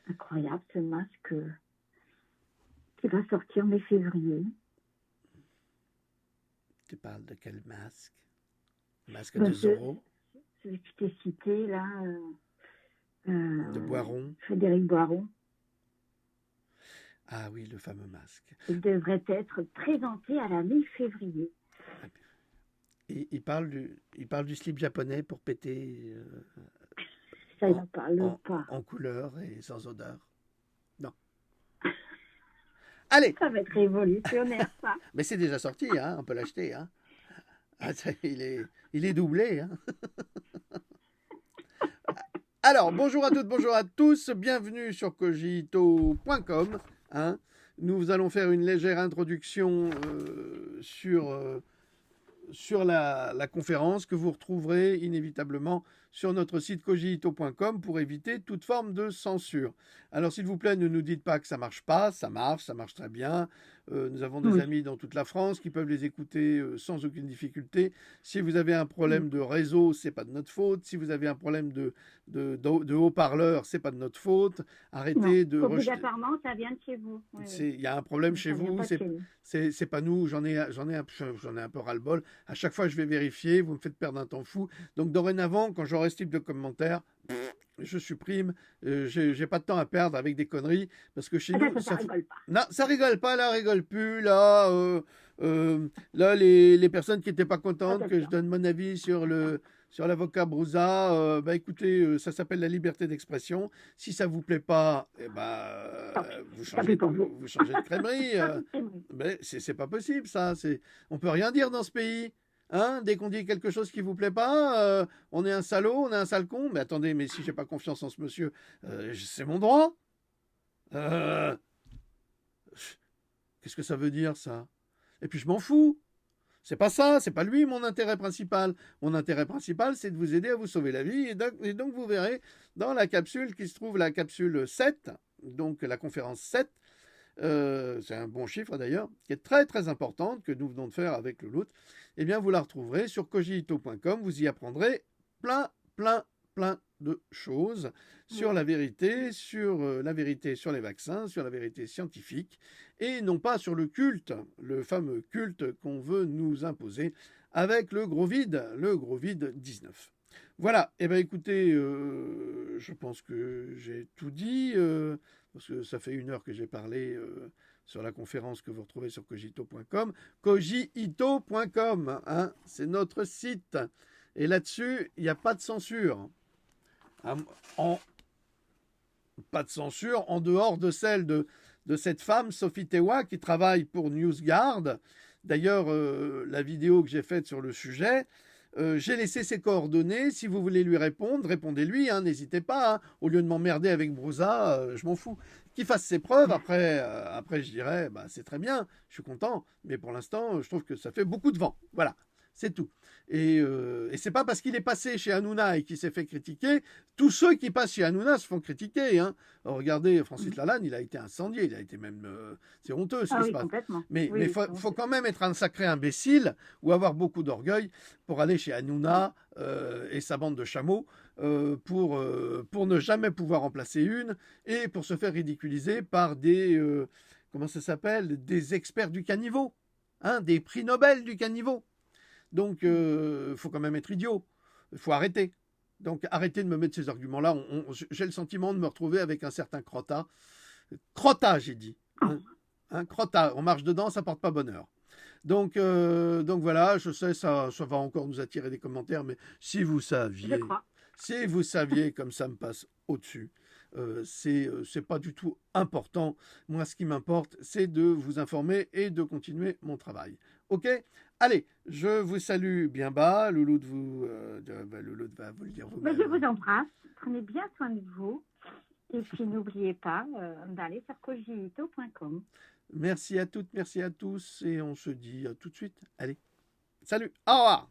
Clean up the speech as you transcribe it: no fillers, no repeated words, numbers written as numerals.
incroyable ce masque qui va sortir mi-février. Tu parles de quel masque? Le masque Ben, de Zorro? celui que je t'ai cité là, De Boiron? Frédéric Boiron. Ah oui, le fameux masque. Il devrait être présenté à la mi-février. Et il parle du slip japonais pour péter Ça, il n'en parle pas. en couleur et sans odeur. Non. Allez! Ça va être révolutionnaire, ça. Mais c'est déjà sorti, hein, on peut l'acheter. Hein. Ah, il est doublé. Hein. Alors, bonjour à toutes, bonjour à tous, bienvenue sur cogito.com. Hein. Nous allons faire une légère introduction sur la conférence que vous retrouverez inévitablement sur notre site cogito.com pour éviter toute forme de censure. Alors s'il vous plaît, ne nous dites pas que ça marche pas, ça marche très bien. Nous avons des amis dans toute la France qui peuvent les écouter sans aucune difficulté. Si vous avez un problème de réseau, c'est pas de notre faute. Si vous avez un problème de haut-parleur, c'est pas de notre faute. Arrêtez de rejeter. Obligatoirement, ça vient de chez vous. Oui, il y a un problème chez vous, c'est pas nous. J'en ai un peu ras-le-bol. À chaque fois, je vais vérifier. Vous me faites perdre un temps fou. Donc dorénavant, quand j'aurai ce type de commentaires, je supprime. J'ai pas de temps à perdre avec des conneries parce que chez nous, ça rigole pas. Non, ça rigole pas. Là, rigole plus. Là, là, les personnes qui n'étaient pas contentes que je donne mon avis sur l'avocat Brouza, bah écoutez, ça s'appelle la liberté d'expression. Si ça vous plaît pas, eh vous changez de crèmerie. Mais c'est pas possible, ça. On peut rien dire dans ce pays. Hein, dès qu'on dit quelque chose qui vous plaît pas, on est un salaud, on est un sale con. Mais attendez, mais si j'ai pas confiance en ce monsieur, c'est mon droit. Qu'est-ce que ça veut dire, ça? Et puis je m'en fous. C'est pas ça, c'est pas lui mon intérêt principal. Mon intérêt principal, c'est de vous aider à vous sauver la vie. Et donc vous verrez dans la capsule qui se trouve, la capsule 7, donc la conférence 7, c'est un bon chiffre d'ailleurs, qui est très très importante, que nous venons de faire avec le Loup, eh bien vous la retrouverez sur cogito.com, vous y apprendrez plein de choses sur la vérité sur les vaccins, sur la vérité scientifique, et non pas sur le culte, le fameux culte qu'on veut nous imposer avec le gros vide 19. Voilà, et bien écoutez, je pense que j'ai tout dit, parce que ça fait 1 heure que j'ai parlé sur la conférence que vous retrouvez sur cogito.com. Cogito.com, hein, c'est notre site. Et là-dessus, il n'y a pas de censure. Pas de censure en dehors de celle de cette femme, Sophie Tewa, qui travaille pour NewsGuard. D'ailleurs, la vidéo que j'ai faite sur le sujet, j'ai laissé ses coordonnées. Si vous voulez lui répondre, répondez-lui, hein, n'hésitez pas. Hein. Au lieu de m'emmerder avec Brouza, je m'en fous. Qu'il fasse ses preuves. Après, je dirais, bah, c'est très bien, je suis content. Mais pour l'instant, je trouve que ça fait beaucoup de vent. Voilà, c'est tout. Et c'est pas parce qu'il est passé chez Hanouna et qu'il s'est fait critiquer. Tous ceux qui passent chez Hanouna se font critiquer. Hein. Alors, regardez, Francis Lalanne, il a été incendié. Il a été même... c'est honteux ce qui se passe. Mais il faut quand même être un sacré imbécile ou avoir beaucoup d'orgueil pour aller chez Hanouna et sa bande de chameaux pour ne jamais pouvoir en placer une et pour se faire ridiculiser par des... comment ça s'appelle? Des experts du caniveau. Hein, des prix Nobel du caniveau. Donc, il faut quand même être idiot. Il faut arrêter. Donc, arrêtez de me mettre ces arguments-là. J'ai le sentiment de me retrouver avec un certain Crottat. Crottat, j'ai dit. Hein, Crottat, on marche dedans, ça porte pas bonheur. Donc voilà, je sais, ça va encore nous attirer des commentaires, mais si vous saviez comme ça me passe au-dessus, c'est pas du tout important. Moi, ce qui m'importe, c'est de vous informer et de continuer mon travail. Ok? Allez, je vous salue bien bas. Loulou va vous le dire vous-même. Je vous embrasse. Prenez bien soin de vous. Et puis, n'oubliez pas d'aller sur cogito.com. Merci à toutes, merci à tous. Et on se dit à tout de suite. Allez, salut, au revoir.